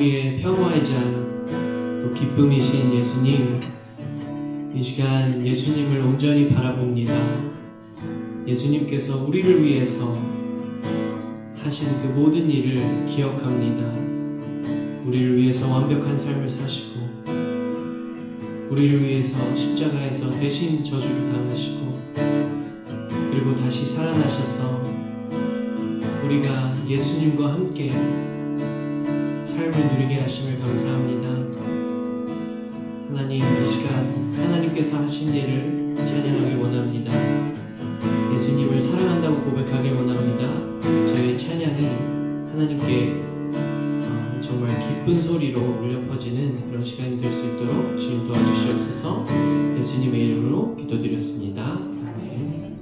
우리의 평화이자 또 기쁨이신 예수님, 이 시간 예수님을 온전히 바라봅니다. 예수님께서 우리를 위해서 하신 그 모든 일을 기억합니다. 우리를 위해서 완벽한 삶을 사시고 우리를 위해서 십자가에서 대신 저주를 당하시고 그리고 다시 살아나셔서 우리가 예수님과 함께 삶을 누리게 하심을 감사합니다. 하나님, 이 시간 하나님께서 하신 일을 찬양하길 원합니다. 예수님을 사랑한다고 고백하길 원합니다. 저희의 찬양이 하나님께 정말 기쁜 소리로 울려 퍼지는 그런 시간이 될 수 있도록 주님 도와주시옵소서. 예수님의 이름으로 기도드렸습니다. 아멘.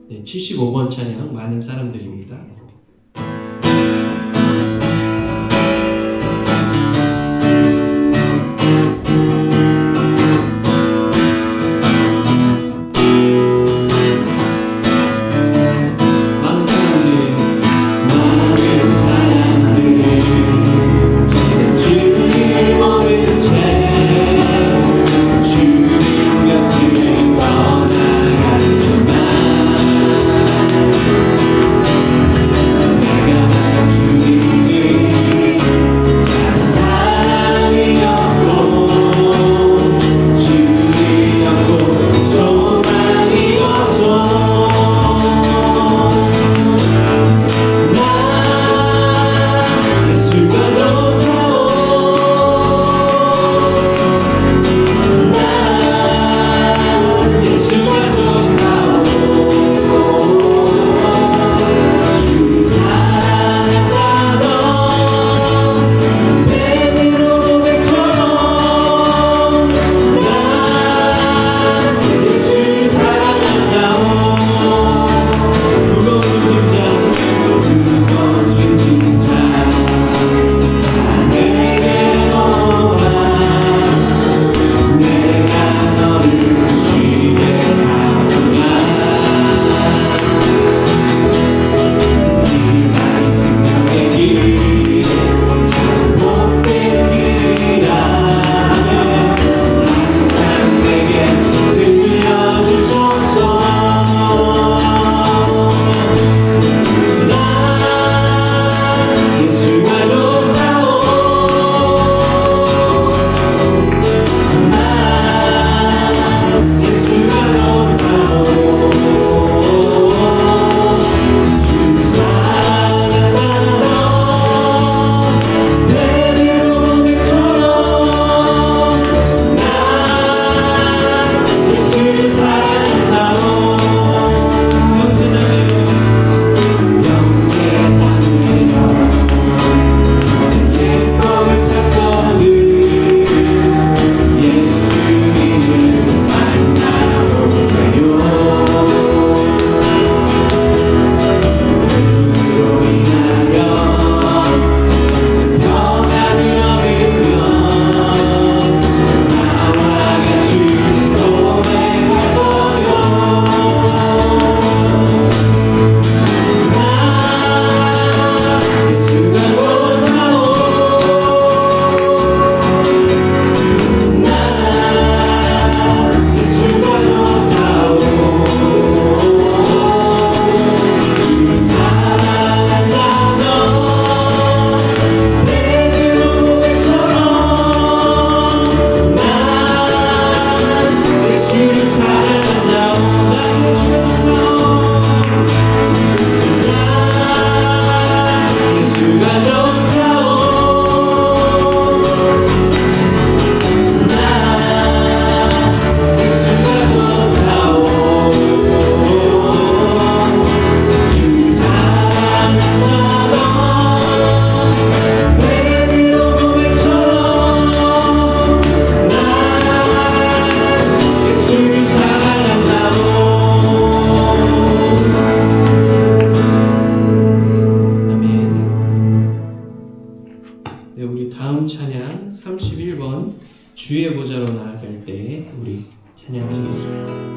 네, 75번 찬양 많은 사람들입니다. 주의 보좌로 나아갈 때 우리 찬양하시겠습니다.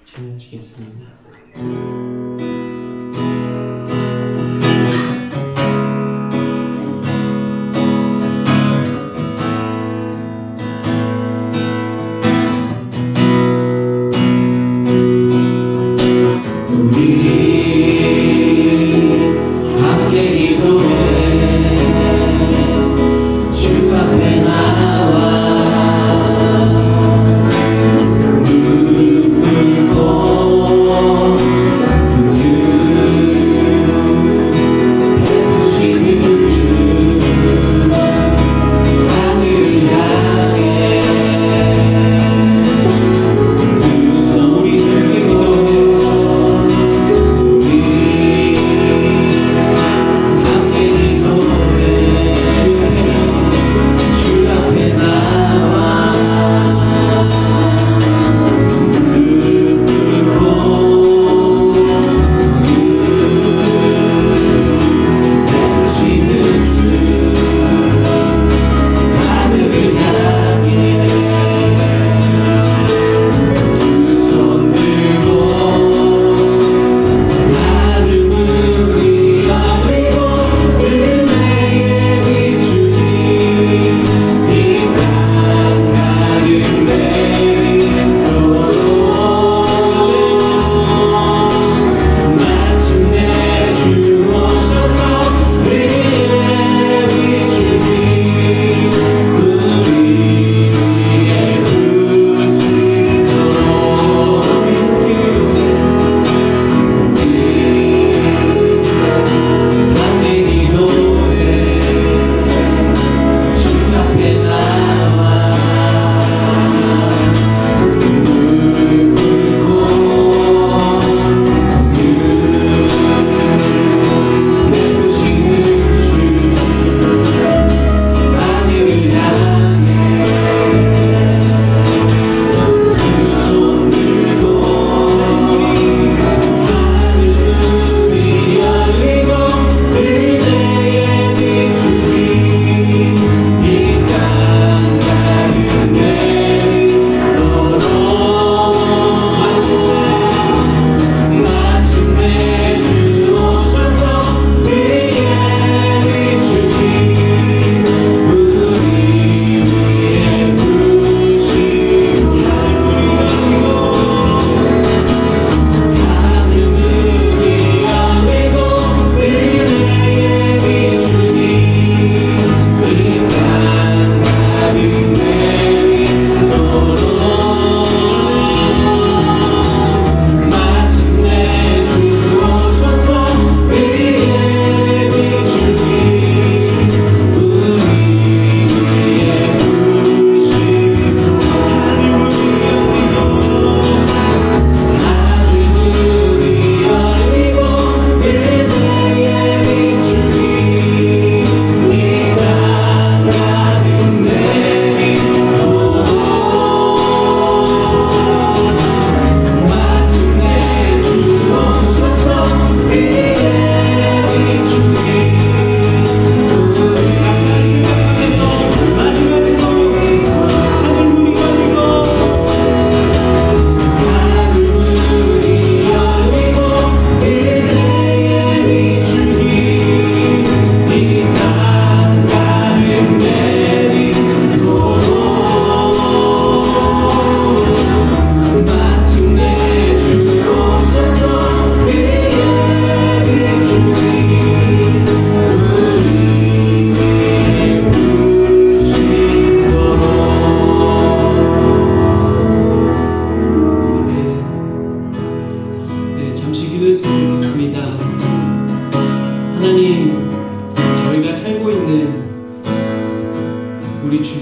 찬양하시겠습니다.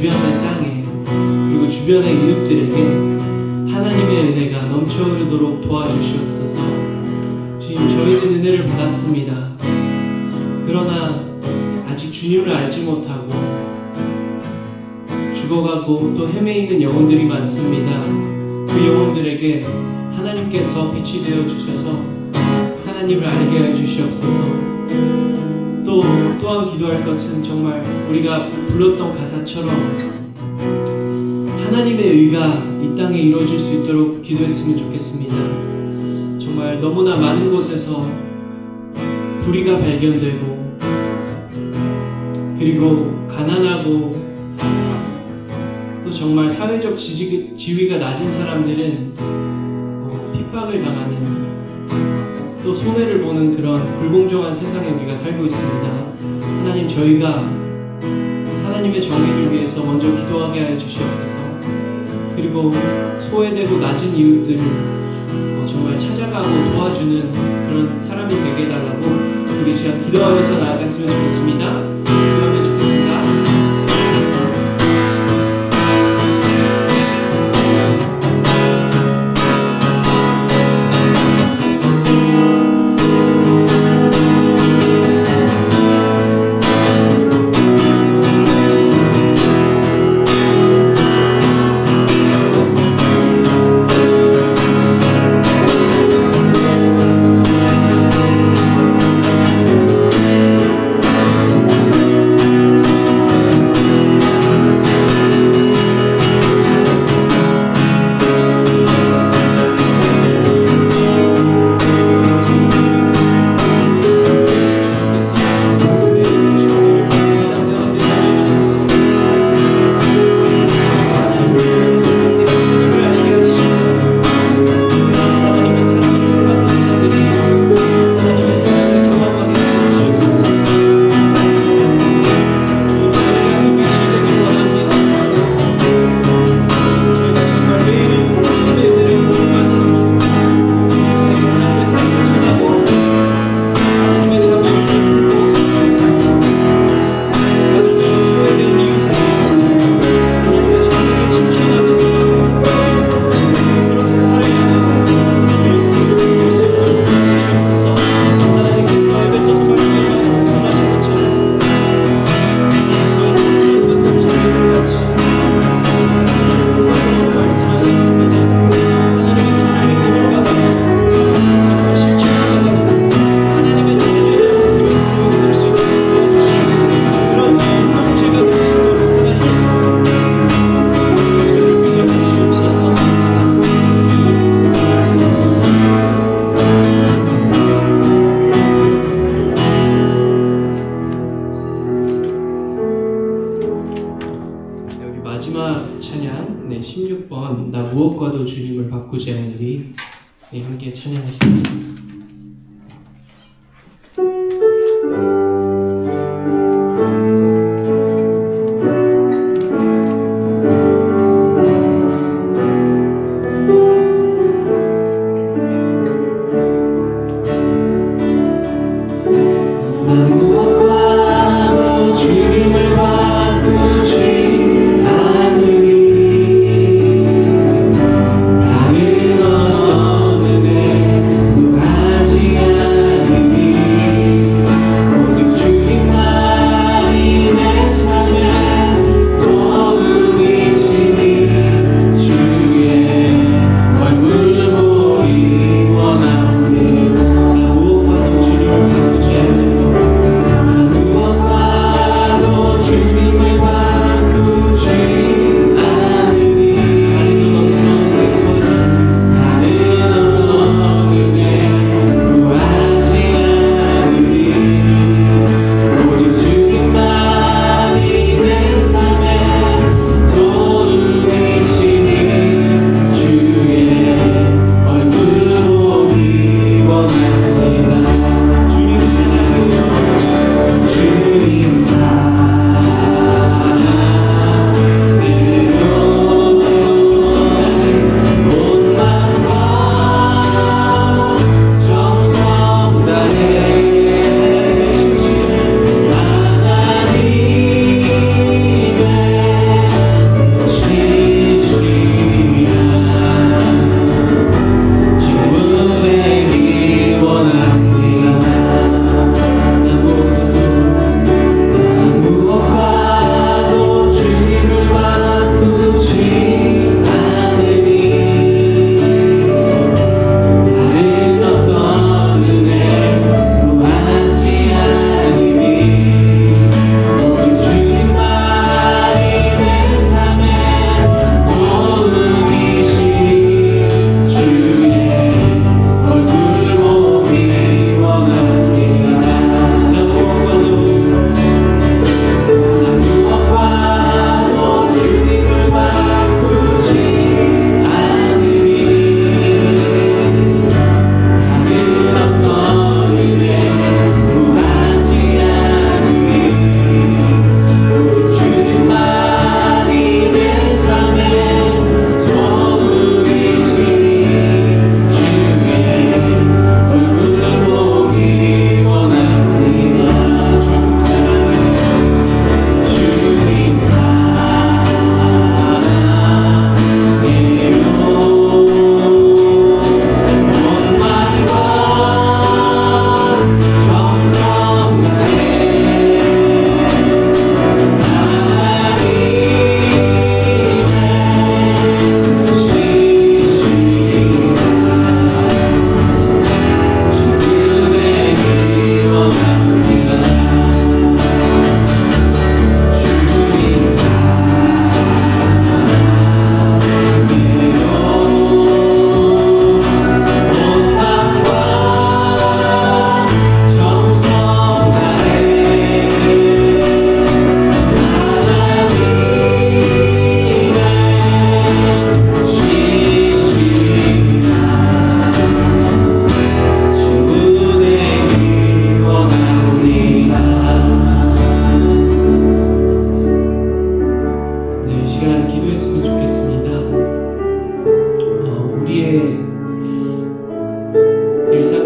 주변의 땅에 그리고 주변의 이웃들에게 하나님의 은혜가 넘쳐 흐르도록 도와주시옵소서. 주님, 저희는 은혜를 받았습니다. 그러나 아직 주님을 알지 못하고 죽어가고 또 헤매이는 영혼들이 많습니다. 그 영혼들에게 하나님께서 빛이 되어 주셔서 하나님을 알게 해 주시옵소서. 또한 기도할 것은 정말 우리가 불렀던 가사처럼 하나님의 의가 이 땅에 이루어질 수 있도록 기도했으면 좋겠습니다. 정말 너무나 많은 곳에서 불의가 발견되고, 그리고 가난하고 또 정말 사회적 지위가 낮은 사람들은 핍박을 당하는, 또 손해를 보는 그런 불공정한 세상에 우리가 살고 있습니다. 하나님, 저희가 하나님의 정의를 위해서 먼저 기도하게 하여 주시옵소서. 그리고 소외되고 낮은 이웃들을 정말 찾아가고 도와주는 그런 사람이 되게 해달라고 우리 시간 기도하면서 나아갔으면 좋겠습니다. 기도하면 좋겠습니다. 마지막 찬양 16번 나 무엇과도 주님을 바꾸지 않으리 함께 찬양하시겠습니다. 다른 어떤 은혜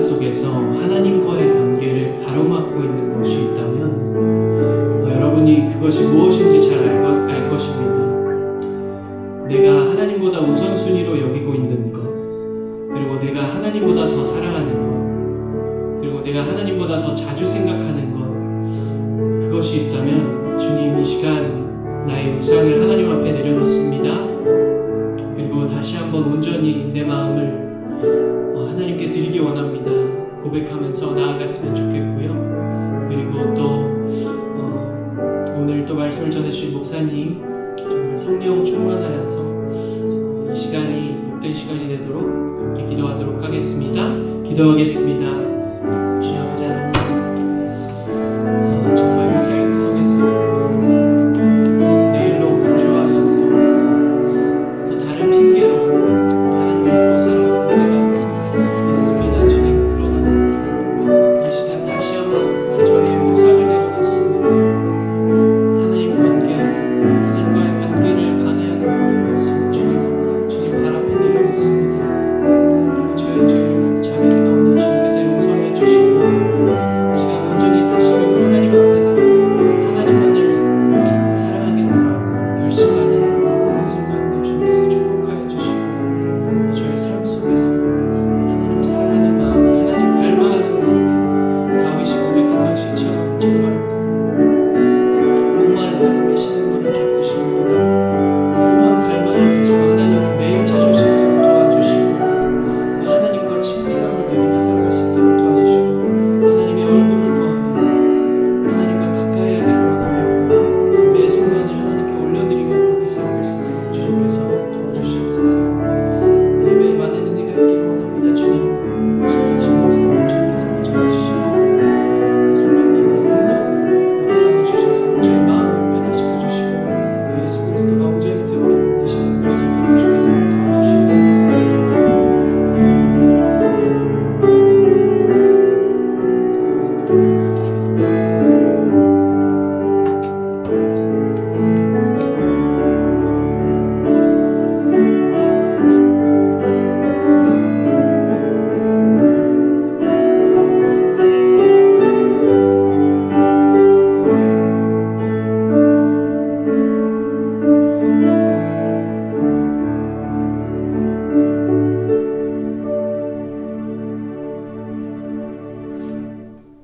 속에서 하나님과의 관계를 가로막고 있는 것이 있다면 여러분이 그것이 무엇인지 잘 알 것입니다. 내가 하나님보다 우선순위로 여기고 있는 것, 그리고 내가 하나님보다 더 사랑하는 것, 그리고 내가 하나님보다 더 자주 생각하는 것, 그것이 있다면 주님 이 시간 나의 우상을 하나님 앞에 내려놓습니다. 그리고 다시 한번 온전히 내 마음을 하나님께 드리기 원합니다. 고백하면서 나아갔으면 좋겠고요. 그리고 또 오늘 또 말씀을 전해주신 목사님 정말 성령 충만하여서 이 시간이 복된 시간이 되도록 함께 기도하도록 하겠습니다. 기도하겠습니다. 주님 아버지 하나님, 정말 이 세상 속에서 내일로 분주하여서 또 다른 핑계로 하나님 믿고 살았을 때가 있습니다. 주님, 그러나 이 시간 다시 한번 저희의 우상을 내려놓습니다. 하나님과의 관계를 반해하는 모든 것을 주님 발 앞에 내려놓습니다. 저희 죄를 자비케 나오니 주님께서 용서해 주시고 이 시간 온전히 다시금 하나님 앞에서 하나님만을 사랑하겠노라고 결심하는 모든 순간들 주님께서 축복하여 주시고 저희 삶 속에서 하나님 사랑하는 마음이, 하나님 갈망하는 마음이 다윗이 고백한 당시처럼 정말 목마른 사슴의 신음물을 쫓듯이 그러한 갈망을 가지고 하나님을 매일 찾을 수 있도록 도와주시고 하나님과 친밀함을 누리며 살아갈 수 있도록 도와주시고 하나님의 얼굴을 구하며 하나님과 가까이 하기를 원하며 매 순간을 하나님께 올려드리며 그렇게 살아갈 수 있도록 주님께서 도와주시옵소서. 예배에 많은 은혜가 있기를 원합니다. 주님, 신주신 목사님 주님께서 붙잡아주시고 성령님의 능력으로 역사해 주셔서 저희 마음을 변화시켜 주시고 예수 그리스도가 온전히 드러나는 이 시간 될 수 있도록 주께서 도와주시옵소서.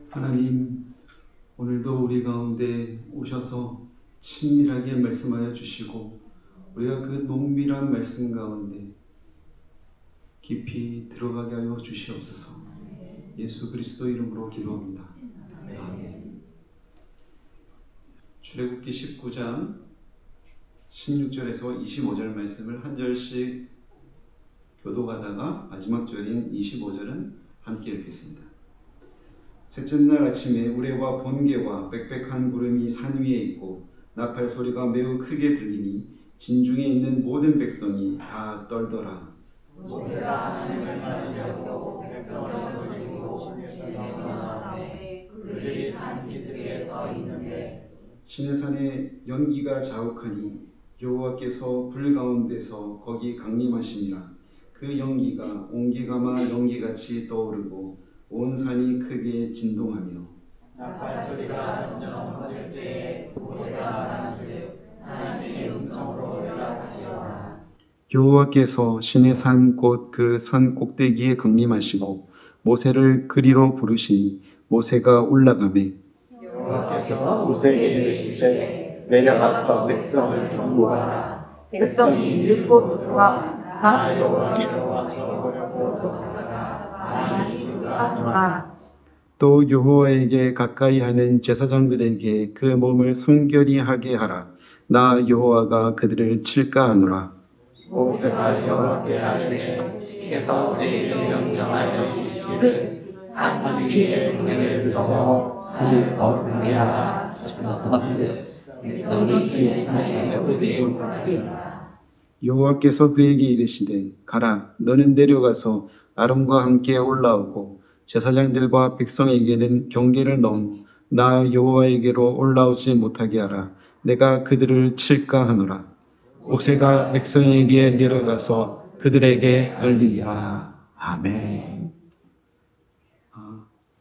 하나님, 오늘도 우리 가운데 오셔서 친밀하게 말씀하여 주시고 우리가 그 농밀한 말씀 가운데 깊이 들어가게 하여 주시옵소서. 예수 그리스도 이름으로 기도합니다. 아멘. 출애굽기 19장 16절에서 25절 말씀을 한 절씩 교도하다가 마지막 절인 25절은 함께 읽겠습니다. 셋째 날 아침에 우레와 번개와 빽빽한 구름이 산 위에 있고 나팔 소리가 매우 크게 들리니 진중에 있는 모든 백성이 다 떨더라. 모세가 하나님을 만지고 백성을 돌리고 그들이 산 기슭에 서 있는데 시내산에 연기가 자욱하니 여호와께서 불 가운데서 거기 강림하심이라. 그 연기가 옹기가마 연기같이 떠오르고 온 산이 크게 진동하며 나팔 소리가 점점 커질 때에 모세가 말한즉 하나님의 음성으로 연락하시오라. 여호와께서 시내산 곧 그 산 꼭대기에 강림하시고 모세를 그리로 부르시니 모세가 올라가매 여호와께서 모세에게 이르시되 내려가서 백성을 경고하라. 백성이 늙고 돌아와 나 여호와께로 와서 보려고 많이 주가노라. 또 여호와에게 가까이 하는 제사장들에게 그 몸을 순결히 하게 하라. 나 여호와가 그들을 칠까 하노라. 모세가 여호와께 아뢰되 주께서 내게 명령하여 주시기를 산 위에 등을 들어서 산을 거룩하게 하라 하셨는데 백성이 시내산에 오지 못하리라. 여호와께서 그에게 이르시되 가라. 너는 내려가서 아론과 함께 올라오고 제사장들과 백성에게는 경계를 넘어 나 여호와에게로 올라오지 못하게 하라. 내가 그들을 칠까 하노라. 모세가 백성에게 내려가서 그들에게 알리니라. 아멘.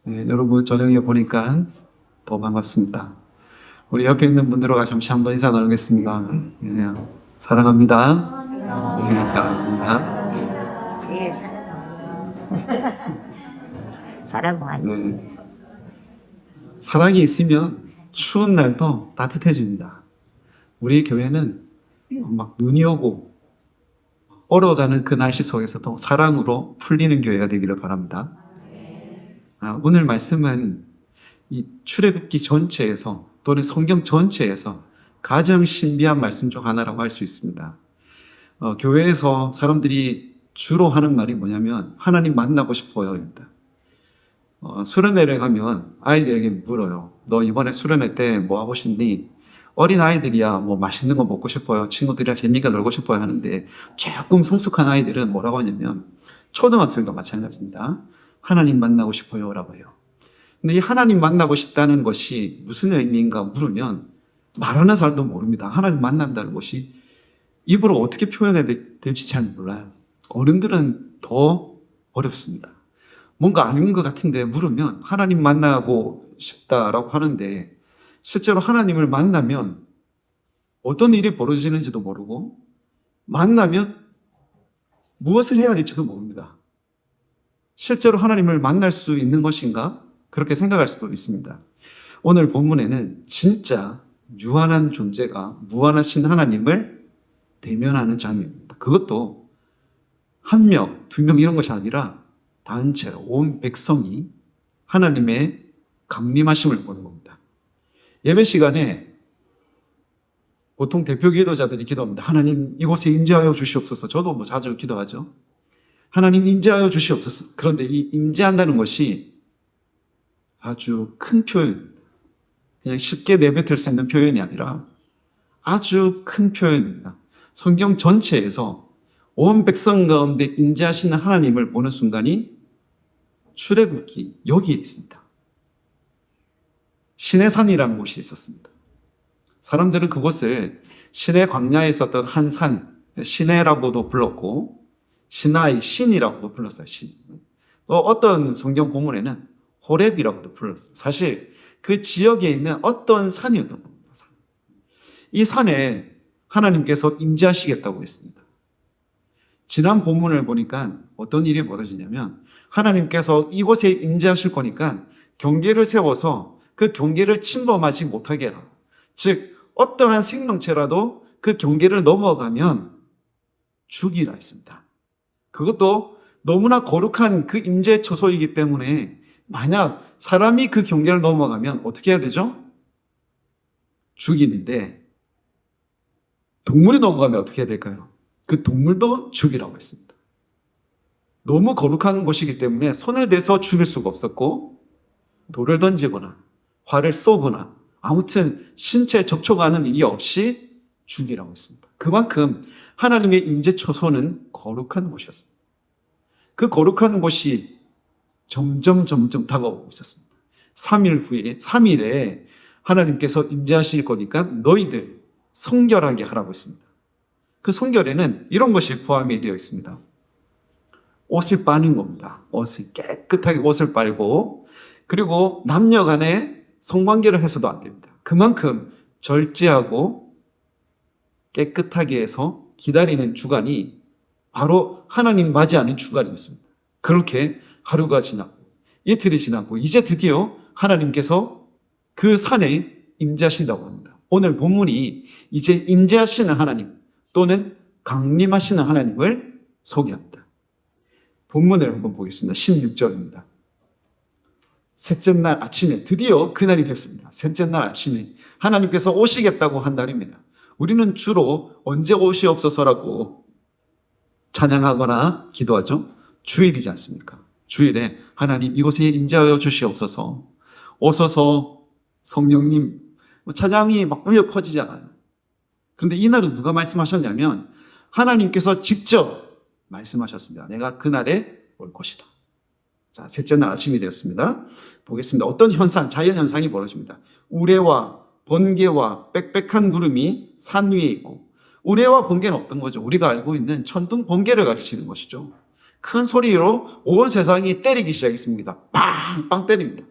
네, 여러분 저녁에 보니까 더 반갑습니다. 우리 옆에 있는 분들과 잠시 한번 인사 나누겠습니다. 네, 사랑합니다. 네, 사랑합니다. 예, 사랑하니. 네. 사랑이 있으면 추운 날도 따뜻해집니다. 우리 교회는 막 눈이 오고 얼어가는 그 날씨 속에서도 사랑으로 풀리는 교회가 되기를 바랍니다. 오늘 말씀은 이 출애굽기 전체에서 또는 성경 전체에서 가장 신비한 말씀 중 하나라고 할 수 있습니다. 교회에서 사람들이 주로 하는 말이 뭐냐면 하나님 만나고 싶어요입니다. 수련회를 가면 아이들에게 물어요. 너 이번에 수련회 때 뭐 하고 싶니? 어린 아이들이야 뭐 맛있는 거 먹고 싶어요. 친구들이랑 재미있게 놀고 싶어요 하는데 조금 성숙한 아이들은 뭐라고 하냐면 초등학생과 마찬가지입니다. 하나님 만나고 싶어요 라고 해요. 근데 이 하나님 만나고 싶다는 것이 무슨 의미인가 물으면 말하는 사람도 모릅니다. 하나님 만난다는 것이 입으로 어떻게 표현해야 될지 잘 몰라요. 어른들은 더 어렵습니다. 뭔가 아닌 것 같은데 물으면 하나님 만나고 싶다라고 하는데 실제로 하나님을 만나면 어떤 일이 벌어지는지도 모르고 만나면 무엇을 해야 될지도 모릅니다. 실제로 하나님을 만날 수 있는 것인가? 그렇게 생각할 수도 있습니다. 오늘 본문에는 진짜 유한한 존재가 무한하신 하나님을 대면하는 장면입니다. 그것도 한 명, 두 명 이런 것이 아니라 단체로 온 백성이 하나님의 강림하심을 보는 겁니다. 예배 시간에 보통 대표 기도자들이 기도합니다. 하나님 이곳에 임재하여 주시옵소서. 저도 뭐 자주 기도하죠. 하나님 임재하여 주시옵소서. 그런데 이 임재한다는 것이 아주 큰 표현, 그냥 쉽게 내뱉을 수 있는 표현이 아니라 아주 큰 표현입니다. 성경 전체에서 온 백성 가운데 임재하시는 하나님을 보는 순간이 출애굽기 여기에 있습니다. 시내 산이라는 곳이 있었습니다. 사람들은 그곳을 시내 광야에 있었던 한 산, 시내라고도 불렀고 시나이, 신이라고도 불렀어요. 신. 또 어떤 성경 본문에는 호렙이라고도 불렀어요. 사실 그 지역에 있는 어떤 산이었던 겁니다. 이 산에 하나님께서 임재하시겠다고 했습니다. 지난 본문을 보니까 어떤 일이 벌어지냐면 하나님께서 이곳에 임재하실 거니까 경계를 세워서 그 경계를 침범하지 못하게 해라. 즉 어떠한 생명체라도 그 경계를 넘어가면 죽이라 했습니다. 그것도 너무나 거룩한 그 임재 처소이기 때문에 만약 사람이 그 경계를 넘어가면 어떻게 해야 되죠? 죽이는데 동물이 넘어가면 어떻게 해야 될까요? 그 동물도 죽이라고 했습니다. 너무 거룩한 곳이기 때문에 손을 대서 죽일 수가 없었고 돌을 던지거나 활을 쏘거나 아무튼 신체에 접촉하는 일이 없이 죽이라고 했습니다. 그만큼 하나님의 임재 처소는 거룩한 곳이었습니다. 그 거룩한 곳이 점점 다가오고 있었습니다. 3일에 하나님께서 임재하실 거니까 너희들 성결하게 하라고 했습니다. 그 성결에는 이런 것이 포함이 되어 있습니다. 옷을 빠는 겁니다. 깨끗하게 옷을 빨고 그리고 남녀 간에 성관계를 해서도 안 됩니다. 그만큼 절제하고 깨끗하게 해서 기다리는 주간이 바로 하나님 맞이하는 주간이었습니다. 그렇게 하루가 지나고 이틀이 지나고 이제 드디어 하나님께서 그 산에 임재하신다고 합니다. 오늘 본문이 이제 임재하시는 하나님 또는 강림하시는 하나님을 소개합니다. 본문을 한번 보겠습니다. 16절입니다. 셋째 날 아침에 드디어 그날이 됐습니다. 셋째 날 아침에 하나님께서 오시겠다고 한 날입니다. 우리는 주로 언제 오시옵소서라고 찬양하거나 기도하죠. 주일이지 않습니까? 주일에 하나님 이곳에 임재하여 주시옵소서. 오소서 성령님 찬양이 막 울려 퍼지지 않아요. 그런데 이날은 누가 말씀하셨냐면 하나님께서 직접 말씀하셨습니다. 내가 그날에 올 것이다. 자, 셋째 날 아침이 되었습니다. 보겠습니다. 어떤 현상, 자연현상이 벌어집니다. 우레와 번개와 빽빽한 구름이 산 위에 있고 우레와 번개는 어떤 거죠? 우리가 알고 있는 천둥 번개를 가리키는 것이죠. 큰 소리로 온 세상이 때리기 시작했습니다. 빵빵 때립니다.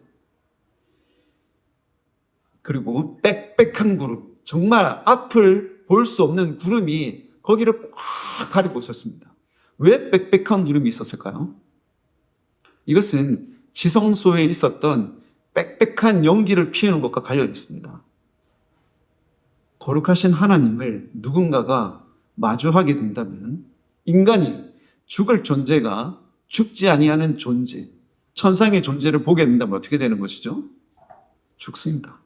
그리고 빽빽한 구름, 정말 앞을 볼 수 없는 구름이 거기를 꽉 가리고 있었습니다. 왜 빽빽한 구름이 있었을까요? 이것은 지성소에 있었던 빽빽한 연기를 피우는 것과 관련이 있습니다. 거룩하신 하나님을 누군가가 마주하게 된다면 인간이 죽을 존재가 죽지 아니하는 존재, 천상의 존재를 보게 된다면 어떻게 되는 것이죠? 죽습니다.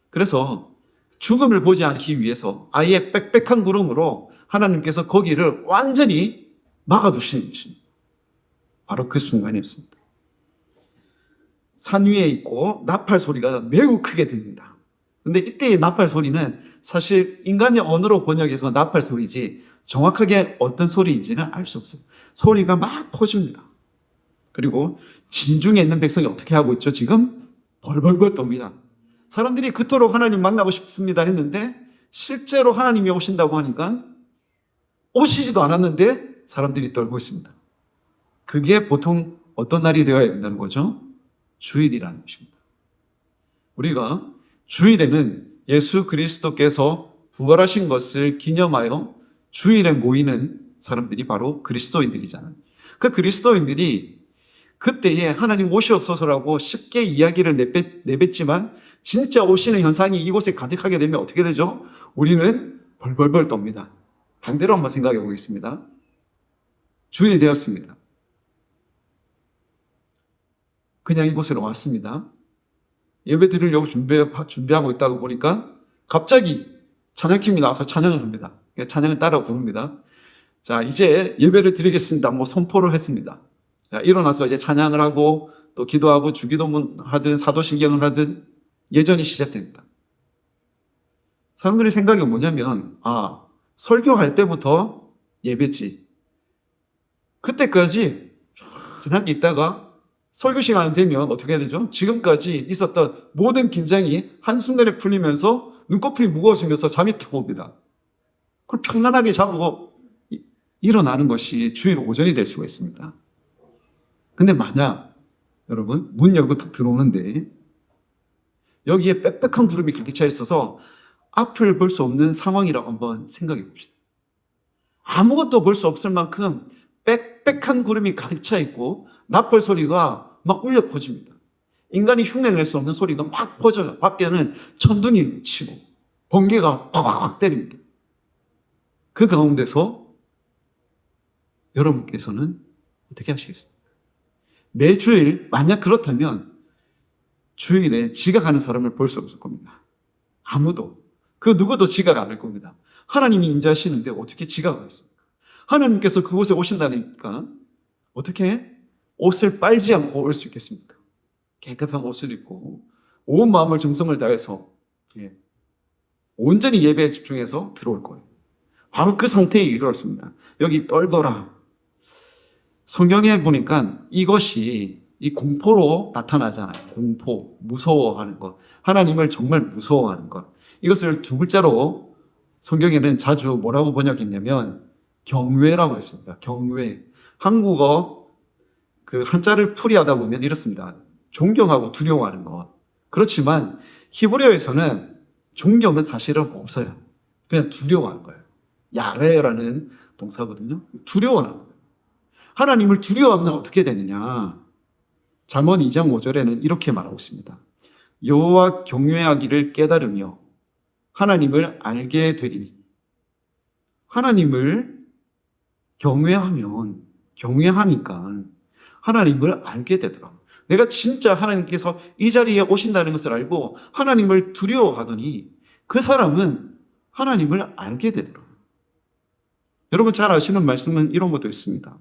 그래서 죽음을 보지 않기 위해서 아예 빽빽한 구름으로 하나님께서 거기를 완전히 막아두시는 것입니다. 바로 그 순간이었습니다. 산 위에 있고 나팔 소리가 매우 크게 들립니다. 근데 이때의 나팔 소리는 사실 인간의 언어로 번역해서 나팔 소리지 정확하게 어떤 소리인지는 알 수 없어요. 소리가 막 퍼집니다. 그리고 진중에 있는 백성이 어떻게 하고 있죠? 지금 벌벌벌 떱니다. 사람들이 그토록 하나님 만나고 싶습니다 했는데 실제로 하나님이 오신다고 하니까 오시지도 않았는데 사람들이 떨고 있습니다. 그게 보통 어떤 날이 되어야 된다는 거죠? 주일이라는 것입니다. 우리가 주일에는 예수 그리스도께서 부활하신 것을 기념하여 주일에 모이는 사람들이 바로 그리스도인들이잖아요. 그 그리스도인들이 그때에 하나님 오시옵소서라고 쉽게 이야기를 내뱉지만 진짜 오시는 현상이 이곳에 가득하게 되면 어떻게 되죠? 우리는 벌벌벌 떱니다. 반대로 한번 생각해 보겠습니다. 주일이 되었습니다. 그냥 이곳으로 왔습니다. 예배 드리려고 준비하고 있다고 보니까 갑자기 찬양팀이 나와서 찬양을 합니다. 찬양을 따라 부릅니다. 자, 이제 예배를 드리겠습니다. 선포를 했습니다. 자, 일어나서 이제 찬양을 하고 또 기도하고 주기도문 하든 사도신경을 하든 예전이 시작됩니다. 사람들의 생각이 뭐냐면, 설교할 때부터 예배지. 그때까지 편하게 있다가 설교 시간 되면 어떻게 해야 되죠? 지금까지 있었던 모든 긴장이 한순간에 풀리면서 눈꺼풀이 무거워지면서 잠이 탁 옵니다. 그걸 편안하게 자고 일어나는 것이 주일 오전이 될 수가 있습니다. 근데 만약 여러분 문 열고 딱 들어오는데 여기에 빽빽한 구름이 가득 차 있어서 앞을 볼 수 없는 상황이라고 한번 생각해 봅시다. 아무것도 볼 수 없을 만큼 빽빽한 구름이 가득 차 있고 나팔 소리가 막 울려 퍼집니다. 인간이 흉내낼 수 없는 소리가 막 퍼져요. 밖에는 천둥이 치고 번개가 팍팍 때립니다. 그 가운데서 여러분께서는 어떻게 하시겠습니까? 매주일 만약 그렇다면 주일에 지각하는 사람을 볼 수 없을 겁니다. 아무도. 그 누구도 지각 안 할 겁니다. 하나님이 임재하시는데 어떻게 지각하겠습니까? 하나님께서 그곳에 오신다니까 어떻게 옷을 빨지 않고 올 수 있겠습니까? 깨끗한 옷을 입고 온 마음을 정성을 다해서 온전히 예배에 집중해서 들어올 거예요. 바로 그 상태에 이르렀습니다. 여기 떨더라. 성경에 보니까 이것이 이 공포로 나타나잖아요. 공포, 무서워하는 것. 하나님을 정말 무서워하는 것. 이것을 두 글자로 성경에는 자주 뭐라고 번역했냐면 경외라고 했습니다. 경외. 한국어 그 한자를 풀이하다 보면 이렇습니다. 존경하고 두려워하는 것. 그렇지만 히브리어에서는 존경은 사실은 없어요. 그냥 두려워하는 거예요. 야레라는 동사거든요. 두려워하는 거예요. 하나님을 두려워하면 어떻게 되느냐? 잠언 2장 5절에는 이렇게 말하고 있습니다. 여호와 경외하기를 깨달으며 하나님을 알게 되리니. 하나님을 경외하니까 하나님을 알게 되더라. 내가 진짜 하나님께서 이 자리에 오신다는 것을 알고 하나님을 두려워하더니 그 사람은 하나님을 알게 되더라. 여러분 잘 아시는 말씀은 이런 것도 있습니다.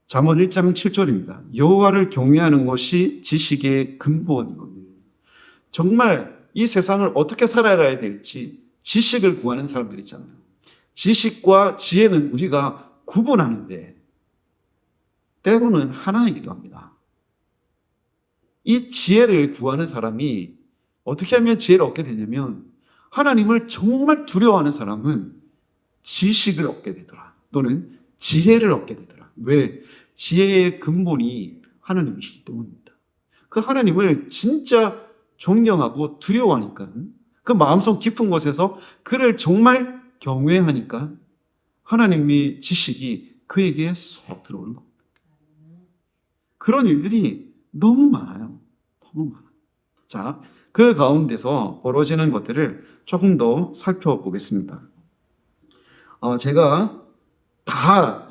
잠언 1장 7절입니다. 여호와를 경외하는 것이 지식의 근본인 겁니다. 정말 이 세상을 어떻게 살아가야 될지 지식을 구하는 사람들 있잖아요. 지식과 지혜는 우리가 구분하는데 때로는 하나이기도 합니다. 이 지혜를 구하는 사람이 어떻게 하면 지혜를 얻게 되냐면 하나님을 정말 두려워하는 사람은 지식을 얻게 되더라. 또는 지혜를 얻게 되더라. 왜? 지혜의 근본이 하나님이시기 때문입니다. 그 하나님을 진짜 존경하고 두려워하니까, 그 마음속 깊은 곳에서 그를 정말 경외하니까 하나님의 지식이 그에게 쏙 들어오는 겁니다. 그런 일들이 너무 많아요. 너무 많아요. 자, 그 가운데서 벌어지는 것들을 조금 더 살펴보겠습니다. 제가 다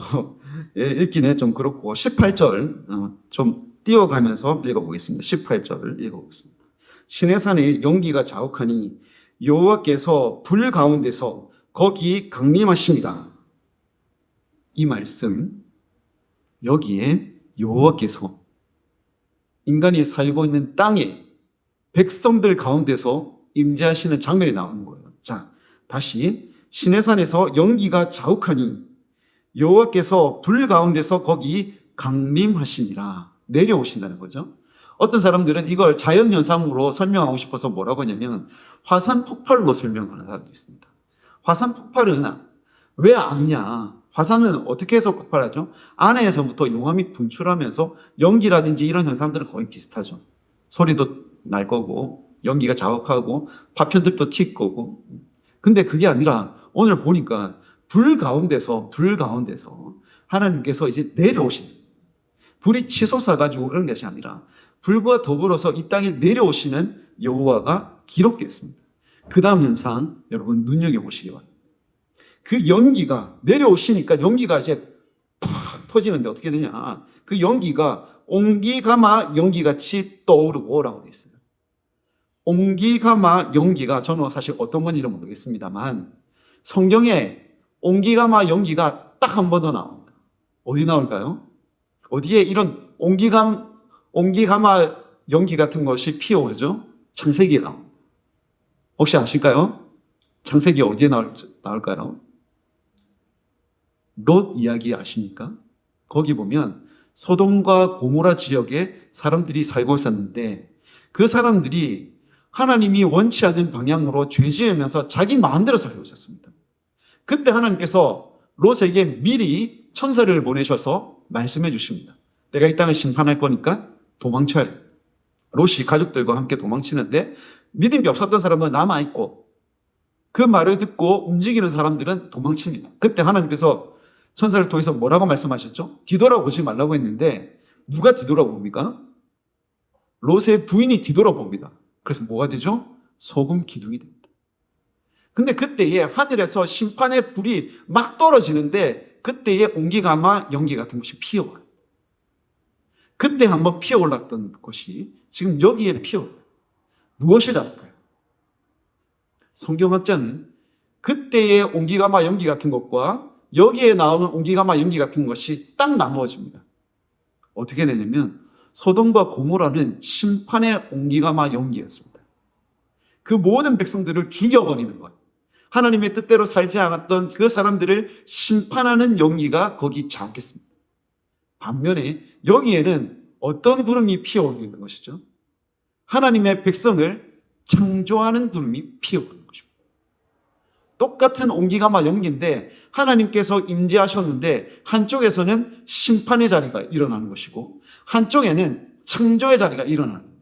읽기는 좀 그렇고 18절 좀 띄워가면서 읽어보겠습니다. 18절을 읽어보겠습니다. 시내산에 연기가 자욱하니 여호와께서 불 가운데서 거기 강림하십니다. 이 말씀, 여기에 여호와께서 인간이 살고 있는 땅에 백성들 가운데서 임재하시는 장면이 나오는 거예요. 자, 다시 시내산에서 연기가 자욱하니 여호와께서 불 가운데서 거기 강림하시니라. 내려오신다는 거죠. 어떤 사람들은 이걸 자연현상으로 설명하고 싶어서 뭐라고 하냐면 화산 폭발로 설명하는 사람도 있습니다. 화산 폭발은 왜 아니냐? 화산은 어떻게 해서 폭발하죠? 안에서부터 용암이 분출하면서 연기라든지 이런 현상들은 거의 비슷하죠. 소리도 날 거고 연기가 자욱하고 파편들도 튈 거고. 근데 그게 아니라 오늘 보니까 불 가운데서 하나님께서 이제 내려오신, 불이 치솟아가지고 그런 것이 아니라 불과 더불어서 이 땅에 내려오시는 여호와가 기록되어 있습니다. 그 다음 현상 여러분 눈여겨보시기 바랍니다. 그 연기가 내려오시니까 연기가 이제 팍 터지는데 어떻게 되냐? 그 연기가 옹기가마 연기같이 떠오르고라고 되어 있어요. 옹기가마 연기가 저는 사실 어떤 건지는 모르겠습니다만 성경에 옹기가마 연기가 딱 한 번 더 나옵니다. 어디 나올까요? 어디에 이런 옹기가마 연기 같은 것이 피어오르죠? 창세기에 나옵니다. 혹시 아실까요? 창세기 어디에 나올까요? 롯 이야기 아십니까? 거기 보면 소돔과 고모라 지역에 사람들이 살고 있었는데 그 사람들이 하나님이 원치 않는 방향으로 죄 지으면서 자기 마음대로 살고 있었습니다. 그때 하나님께서 롯에게 미리 천사를 보내셔서 말씀해 주십니다. 내가 이 땅을 심판할 거니까 도망쳐야 돼. 롯이 가족들과 함께 도망치는데 믿음이 없었던 사람은 남아있고 그 말을 듣고 움직이는 사람들은 도망칩니다. 그때 하나님께서 천사를 통해서 뭐라고 말씀하셨죠? 뒤돌아보지 말라고 했는데 누가 뒤돌아봅니까? 롯의 부인이 뒤돌아봅니다. 그래서 뭐가 되죠? 소금 기둥이 됩니다. 근데 그때에 하늘에서 심판의 불이 막 떨어지는데 그때에 옹기가마 연기 같은 것이 피어와요. 그때 한번 피어올랐던 것이 지금 여기에 피어올라요. 무엇이 다를까요? 성경학자는 그때의 옹기가마 연기 같은 것과 여기에 나오는 옹기가마 연기 같은 것이 딱 나누어집니다. 어떻게 되냐면 소돔과 고모라는 심판의 옹기가마 연기였습니다. 그 모든 백성들을 죽여버리는 거예요. 하나님의 뜻대로 살지 않았던 그 사람들을 심판하는 연기가 거기 자욱했습니다. 반면에 여기에는 어떤 구름이 피어오르는 것이죠? 하나님의 백성을 창조하는 구름이 피어오르는 것입니다. 똑같은 옹기가마 연기인데 하나님께서 임재하셨는데 한쪽에서는 심판의 자리가 일어나는 것이고 한쪽에는 창조의 자리가 일어나는 겁니다.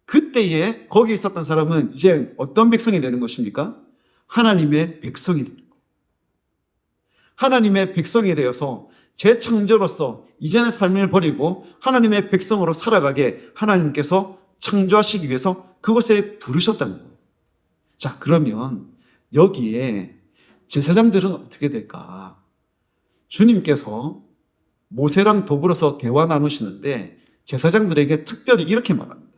그때에 거기 있었던 사람은 이제 어떤 백성이 되는 것입니까? 하나님의 백성이 되는 거예요. 하나님의 백성이 되어서 재창조로서 이전의 삶을 버리고 하나님의 백성으로 살아가게 하나님께서 창조하시기 위해서 그곳에 부르셨다는 거예요. 자, 그러면 여기에 제사장들은 어떻게 될까? 주님께서 모세랑 더불어서 대화 나누시는데 제사장들에게 특별히 이렇게 말합니다.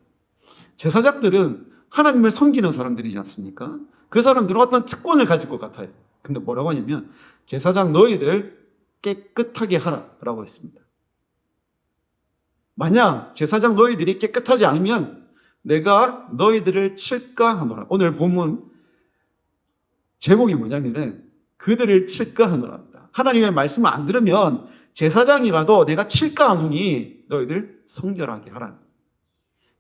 제사장들은 하나님을 섬기는 사람들이지 않습니까? 그 사람들은 어떤 특권을 가질 것 같아요. 근데 뭐라고 하냐면 제사장 너희들 깨끗하게 하라라고 했습니다. 만약 제사장 너희들이 깨끗하지 않으면 내가 너희들을 칠까 하노라. 오늘 본문 제목이 뭐냐면은 그들을 칠까 하노라입니다. 하나님의 말씀을 안 들으면 제사장이라도 내가 칠까 하노니 너희들 성결하게 하라.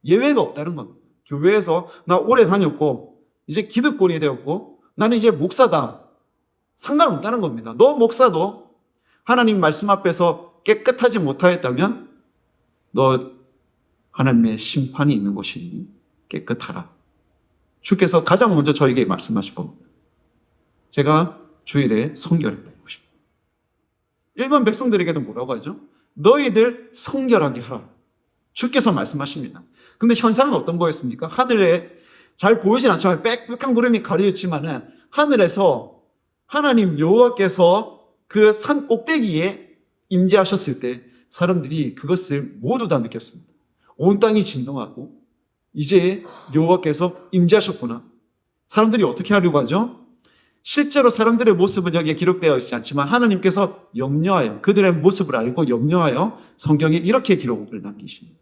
예외가 없다는 겁니다. 교회에서 나 오래 다녔고 이제 기득권이 되었고 나는 이제 목사다. 상관없다는 겁니다. 너 목사도 하나님 말씀 앞에서 깨끗하지 못하였다면 너 하나님의 심판이 있는 곳이니 깨끗하라. 주께서 가장 먼저 저에게 말씀하실 겁니다. 제가 주일에 성결해야 되고 싶습니다. 일반 백성들에게도 뭐라고 하죠? 너희들 성결하게 하라. 주께서 말씀하십니다. 근데 현상은 어떤 거였습니까? 하늘에 잘 보이진 않지만 빽빽한 구름이 가려졌지만은 하늘에서 하나님 여호와께서 그 산 꼭대기에 임재하셨을 때 사람들이 그것을 모두 다 느꼈습니다. 온 땅이 진동하고 이제 여호와께서 임재하셨구나. 사람들이 어떻게 하려고 하죠? 실제로 사람들의 모습은 여기에 기록되어 있지 않지만 하나님께서 염려하여 그들의 모습을 알고 염려하여 성경에 이렇게 기록을 남기십니다.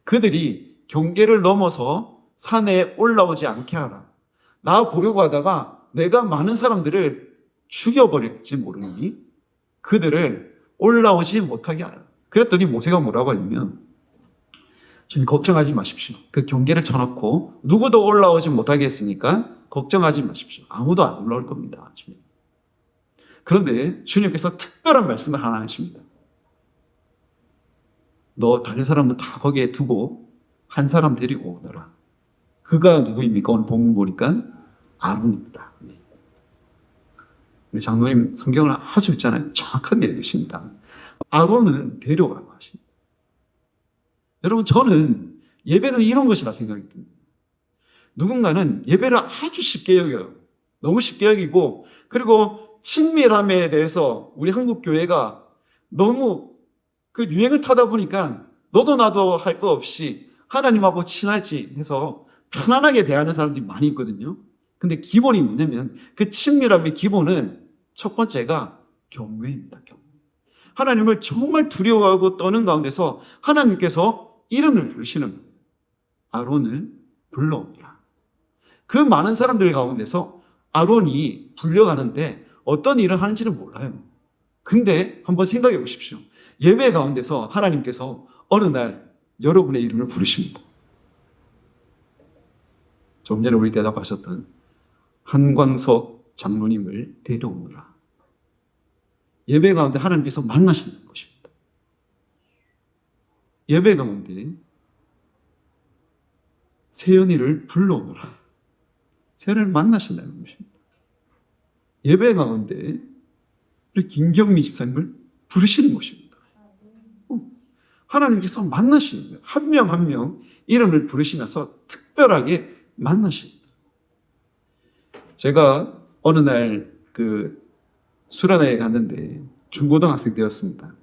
그들이 경계를 넘어서 산에 올라오지 않게 하라. 나 보려고 하다가 내가 많은 사람들을 죽여버릴지 모르니 그들을 올라오지 못하게 하라. 그랬더니 모세가 뭐라고 하냐면 주님 걱정하지 마십시오. 그 경계를 쳐놓고 누구도 올라오지 못하게 했으니까 걱정하지 마십시오. 아무도 안 올라올 겁니다. 주님. 그런데 주님께서 특별한 말씀을 하나 하십니다. 너 다른 사람은 다 거기에 두고 한 사람 데리고 오너라. 그가 누구입니까? 오늘 본문 보니까 아론입니다. 우리 장로님 성경을 아주 있잖아요. 정확하게 읽으십니다. 아론은 데려가고 하십니다. 여러분 저는 예배는 이런 것이라 생각이 듭니다. 누군가는 예배를 아주 쉽게 여겨요. 너무 쉽게 여기고 그리고 친밀함에 대해서 우리 한국 교회가 너무 그 유행을 타다 보니까 너도 나도 할 거 없이 하나님하고 친하지 해서 편안하게 대하는 사람들이 많이 있거든요. 근데 기본이 뭐냐면 그 친밀함의 기본은 첫 번째가 경외입니다. 경외. 하나님을 정말 두려워하고 떠는 가운데서 하나님께서 이름을 부르시는 거예요. 아론을 불러오니라. 그 많은 사람들 가운데서 아론이 불려가는데 어떤 일을 하는지는 몰라요. 근데 한번 생각해 보십시오. 예배 가운데서 하나님께서 어느 날 여러분의 이름을 부르십니다. 좀 전에 우리 대답하셨던 한광석 장로님을 데려오느라. 예배 가운데 하나님께서 만나시는 것입니다. 예배 가운데 세연이를 불러오느라. 세연이를 만나신다는 것입니다. 예배 가운데 우리 김경미 집사님을 부르시는 것입니다. 하나님께서 만나시는 거예요. 한 명 한 명 이름을 부르시면서 특별하게 만나십니다. 제가 어느 날 그 수련회에 갔는데 중고등학생 때였습니다.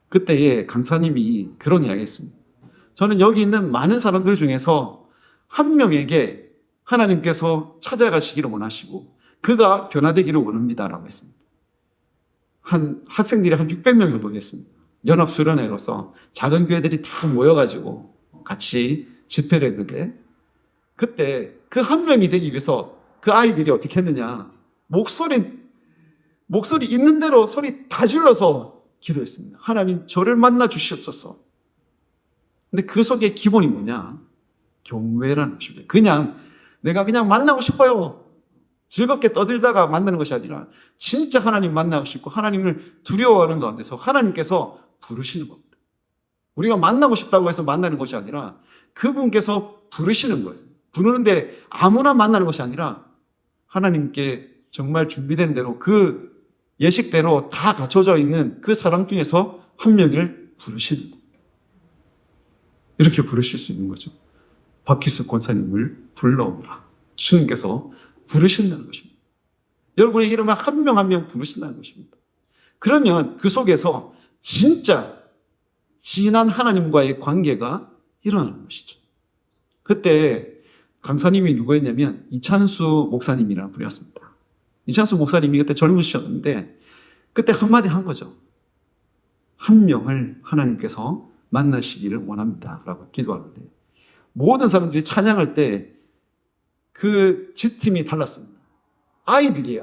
그때에 강사님이 그런 이야기 했습니다. 저는 여기 있는 많은 사람들 중에서 한 명에게 하나님께서 찾아가시기를 원하시고 그가 변화되기를 원합니다라고 했습니다. 한 학생들이 한 600명 정도 됐습니다. 연합수련회로서 작은 교회들이 다 모여가지고 같이 집회를 했는데 그때 그 한 명이 되기 위해서 그 아이들이 어떻게 했느냐 목소리 있는 대로 소리 다 질러서 기도했습니다. 하나님 저를 만나 주시옵소서. 근데 그 속에 기본이 뭐냐? 경외라는 것입니다. 내가 그냥 만나고 싶어요. 즐겁게 떠들다가 만나는 것이 아니라 진짜 하나님 만나고 싶고 하나님을 두려워하는 가운데서 하나님께서 부르시는 겁니다. 우리가 만나고 싶다고 해서 만나는 것이 아니라 그분께서 부르시는 거예요. 부르는데 아무나 만나는 것이 아니라 하나님께 정말 준비된 대로 그 예식대로 다 갖춰져 있는 그 사람 중에서 한 명을 부르시는 거예요. 이렇게 부르실 수 있는 거죠. 박희숙 권사님을 불러오라. 주님께서 부르신다는 것입니다. 여러분의 이름을 한 명 한 명 부르신다는 것입니다. 그러면 그 속에서 진짜 진한 하나님과의 관계가 일어나는 것이죠. 그때 강사님이 누구였냐면 이찬수 목사님이라는 분이었습니다. 이찬수 목사님이 그때 젊으셨는데 그때 한마디 한 거죠. 한 명을 하나님께서 만나시기를 원합니다 라고 기도하는데 모든 사람들이 찬양할 때 그 집팀이 달랐습니다. 아이들,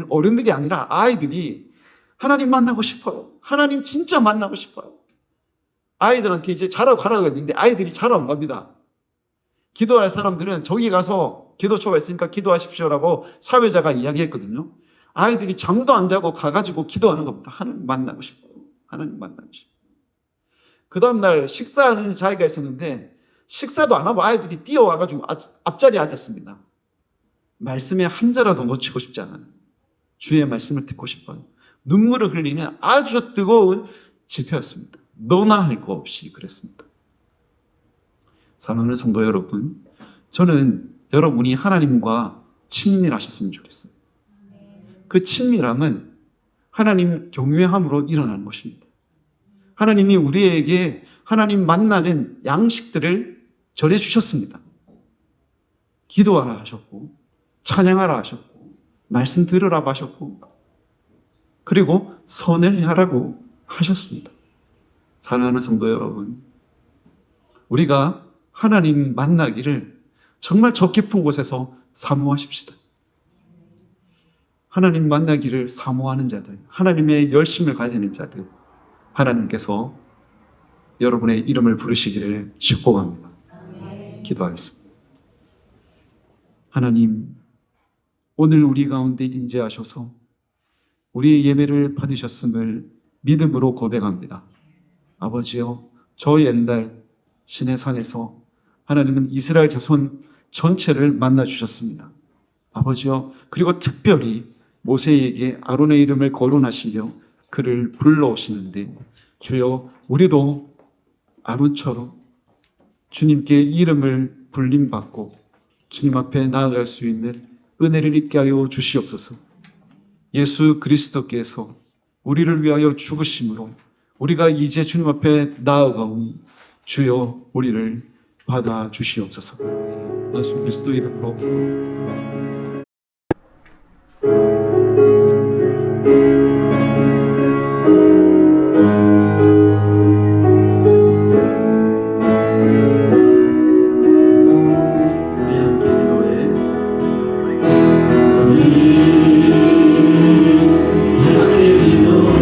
어른들이 아니라 아이들이 하나님 만나고 싶어요. 하나님 진짜 만나고 싶어요. 아이들한테 이제 자러 가라고 했는데 아이들이 자러 안 갑니다. 기도할 사람들은 저기 가서 기도초가 있으니까 기도하십시오라고 사회자가 이야기했거든요. 아이들이 잠도 안 자고 가가지고 기도하는 겁니다. 하나님 만나고 싶어. 하나님 만나고 싶어. 그 다음날 식사하는 자리가 있었는데 식사도 안 하고 아이들이 뛰어와가지고 앞자리에 앉았습니다. 말씀에 한 자라도 놓치고 싶지 않아요. 주의 말씀을 듣고 싶어요. 눈물을 흘리는 아주 뜨거운 집회였습니다. 너나 할 거 없이 그랬습니다. 사랑하는 성도 여러분, 저는 여러분이 하나님과 친밀하셨으면 좋겠어요. 그 친밀함은 하나님 경외함으로 일어나는 것입니다. 하나님이 우리에게 하나님 만나는 양식들을 전해주셨습니다. 기도하라 하셨고, 찬양하라 하셨고, 말씀 들으라고 하셨고, 그리고 선을 행하라고 하셨습니다. 사랑하는 성도 여러분, 우리가 하나님 만나기를 정말 저 깊은 곳에서 사모하십시다. 하나님 만나기를 사모하는 자들, 하나님의 열심을 가지는 자들, 하나님께서 여러분의 이름을 부르시기를 축복합니다. 기도하겠습니다. 하나님, 오늘 우리 가운데 임재하셔서 우리의 예배를 받으셨음을 믿음으로 고백합니다. 아버지여, 저 옛날 시내산에서 하나님은 이스라엘 자손 전체를 만나주셨습니다. 아버지여, 그리고 특별히 모세에게 아론의 이름을 거론하시며 그를 불러오시는데, 주여, 우리도 아론처럼 주님께 이름을 불림받고 주님 앞에 나아갈 수 있는 은혜를 있게 하여 주시옵소서. 예수 그리스도께서 우리를 위하여 죽으심으로 우리가 이제 주님 앞에 나아가오니 주여 우리를 받아 주시옵소서. 예수 그리스도 이름으로 우리 함께 기도해. 함께 기도해.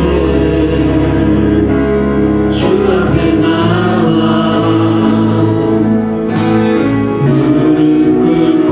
주 앞에 나와 무릎 꿇고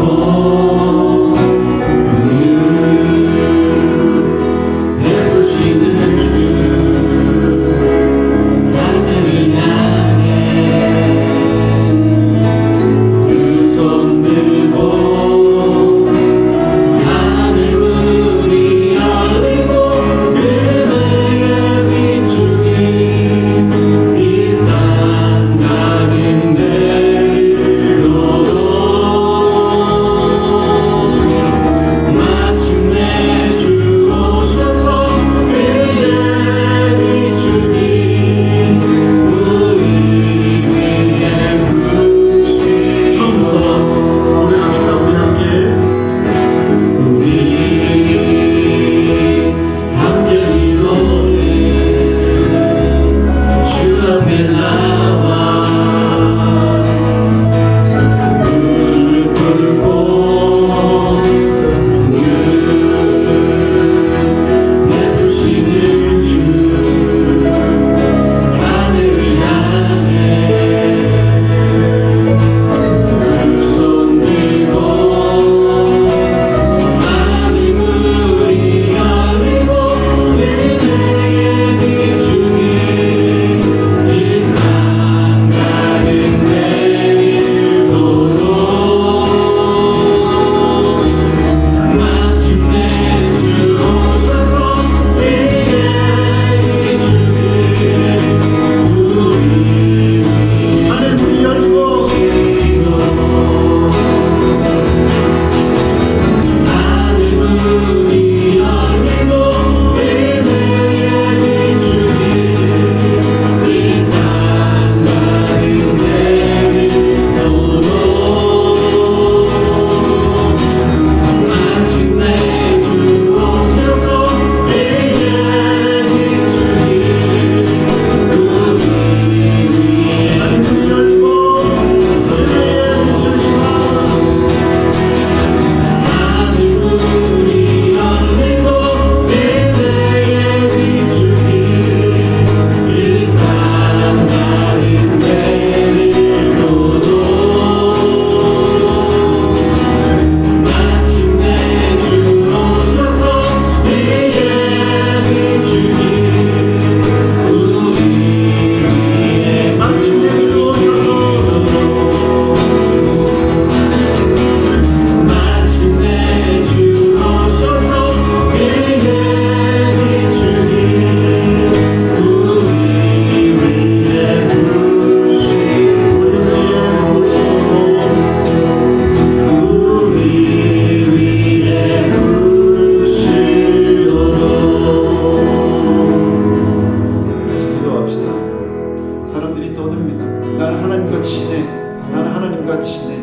나는 하나님과 친해. 나는 하나님과 친해.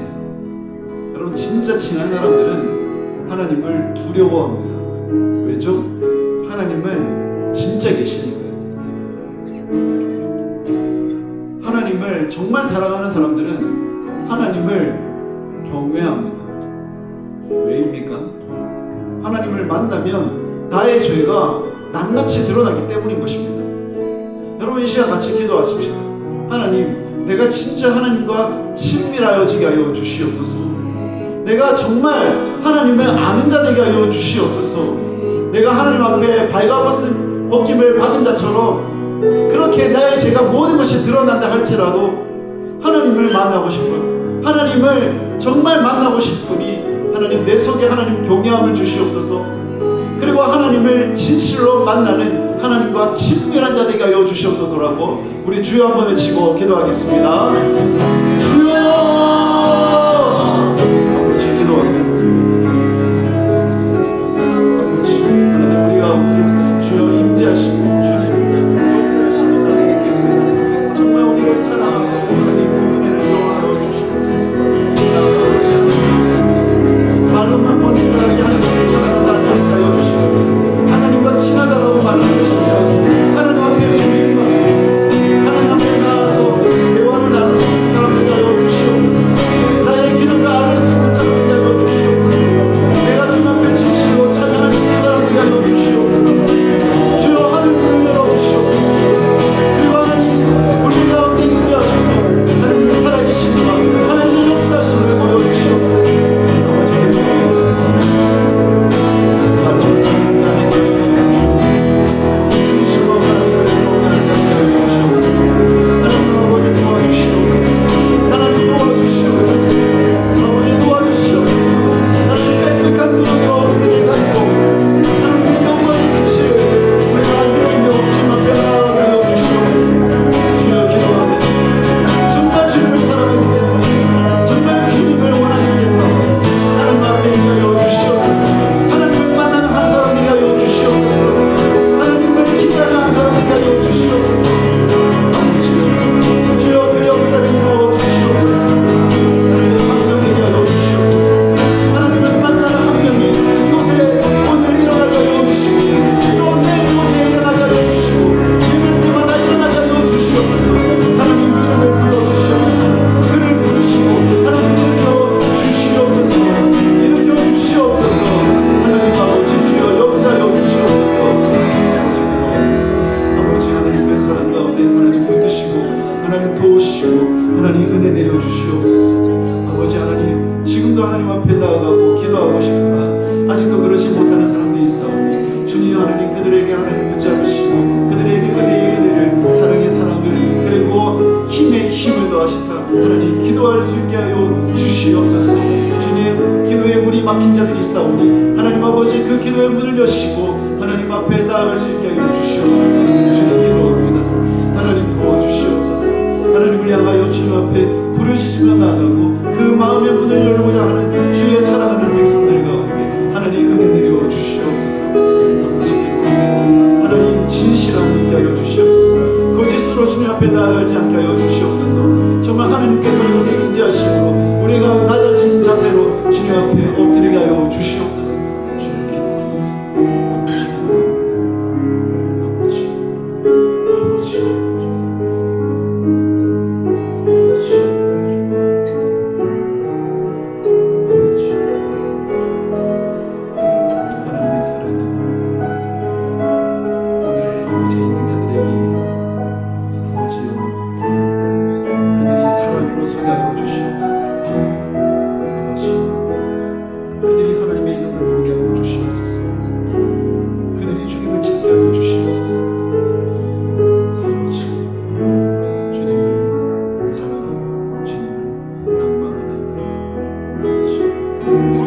여러분, 진짜 친한 사람들은 하나님을 두려워합니다. 왜죠? 하나님은 진짜 계시니까요. 하나님을 정말 사랑하는 사람들은 하나님을 경외합니다. 왜입니까? 하나님을 만나면 나의 죄가 낱낱이 드러나기 때문인 것입니다. 여러분, 이 시간 같이 기도하십시오. 하나님, 내가 진짜 하나님과 친밀하여지게 하여 주시옵소서. 내가 정말 하나님을 아는 자 되게 하여 주시옵소서. 내가 하나님 앞에 벌거벗김을 받은 자처럼 그렇게 나의 죄가 모든 것이 드러난다 할지라도 하나님을 만나고 싶어요. 하나님을 정말 만나고 싶으니 하나님, 내 속에 하나님 경외함을 주시옵소서. 그리고 하나님을 진실로 만나는 하나님과 친밀한 자 되게 하여 주시옵소서라고 우리 주여 한번 외치고 기도하겠습니다. 주여! 아버지, 기도합니다. 아버지, 하나님, 우리 가운데 주여 임재하시고 주님 역사하시는 하나님께서 정말 우리를 사랑하고 하나님 그 은혜를 경험하여 주시옵소서. 아버지, 말로만 번주하게 하나님의 사랑을 다하게 하여 주시고 하나님과 친하다라고 말하시면 하나님 앞에 부인받고 하나님 앞에 나아서 대화를 나눌 수 있는 사람들이 하여 주시옵소서. 나의 기도를 알을 수 있는 사람들이 하여 주시옵소서. 내가 주님 앞에 진실로 찬양할 수 있는 사람들이 하여 주시옵소서. 주여, 하늘 문을 열어 주시옵소서. 그리고 하나님, 우리 가운데 임재하셔서 하나님의 살아계심과 하나님의 역사하심을 보여주시옵소서. 막힌 자들이 있사오니 하나님 아버지, 그 기도의 문을 여시고 하나님 앞에 나아갈 수 있게 하여 주시옵소서. 주님 기도합니다. 하나님 도와주시옵소서. 하나님을 향하여 주님 앞에 부르짖으며 나가고 그 마음의 문을 열고자 하는 주의 사랑하는 백성들 가운데 하나님 은혜 내려 주시옵소서. 아버지, 기도합니다. 하나님 진실함 있게 하여 주시옵소서. 거짓으로 주님 앞에 나아가지 않게 하여 주시옵소서. 정말 하나님께서 이곳에 임재하시고 우리가 낮아진 자세로 주님 앞에 엎드리게 하여 주시옵소서. 주님 기도합니다. 아버지, 기도합니다. 아버지, 아버지, 하나님의 사랑이 오늘 이곳에 있는 자들에게 부어지어 그들이 사랑으로 서게 하여 주시옵소서. 아버지, 그들이 하나님의 이름을 부르게 하여 주시옵소서. 그들이 주님을 찾게 하여 주시옵소서. 아버지, 주님을 사랑하고 주님을 낭망하나이다. 아버지, 아버지,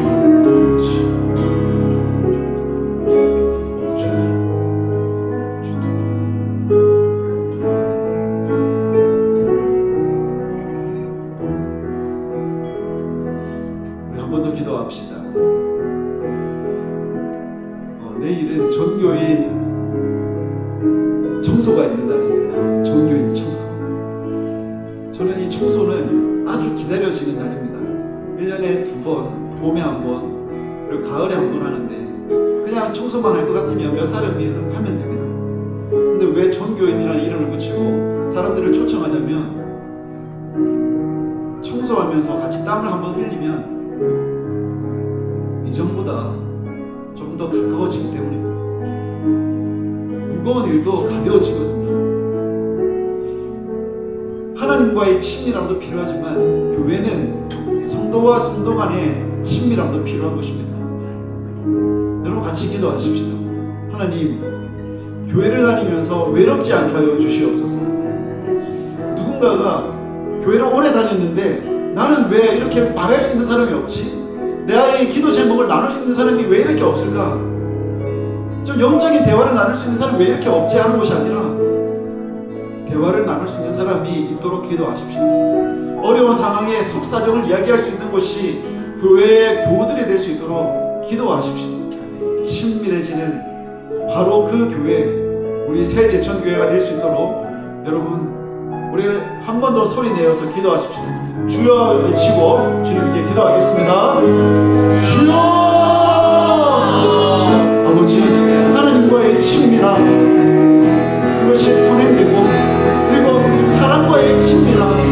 한 번 더 기도합시다. 내일은 전교인 청소가 있는 날입니다. 전교인 청소. 저는 이 청소는 아주 기다려지는 날입니다. 1년에 2번, 봄에 1번, 그리고 가을에 1번 하는데 그냥 청소만 할 것 같으면 몇 사람이든 하면 됩니다. 근데 왜 전교인이라는 이름을 붙이고 사람들을 초청하냐면 청소하면서 같이 땀을 한번 흘리면 이전보다 좀 더 가까워지기 때문입니다. 무거운 일도 가벼워지거든요. 하나님과의 친밀함도 필요하지만 교회는 성도와 성도 간의 친밀함도 필요한 것입니다. 여러분 같이 기도하십시다. 하나님, 교회를 다니면서 외롭지 않게 하여 주시옵소서. 누군가가 교회를 오래 다녔는데 나는 왜 이렇게 말할 수 있는 사람이 없지? 나의 기도 제목을 나눌 수 있는 사람이 왜 이렇게 없을까? 좀 영적인 대화를 나눌 수 있는 사람이 왜 이렇게 없지 하는 것이 아니라 대화를 나눌 수 있는 사람이 있도록 기도하십시오. 어려운 상황에 속사정을 이야기할 수 있는 곳이 교회의 교우들이 될 수 있도록 기도하십시오. 친밀해지는 바로 그 교회, 우리 새 제천교회가 될 수 있도록 여러분 우리 한 번 더 소리 내어서 기도하십시오. 주여 외치고 주님께 기도하겠습니다. 주여! 아버지, 하나님과의 친밀함 그것이 선행되고 그리고 사람과의 친밀함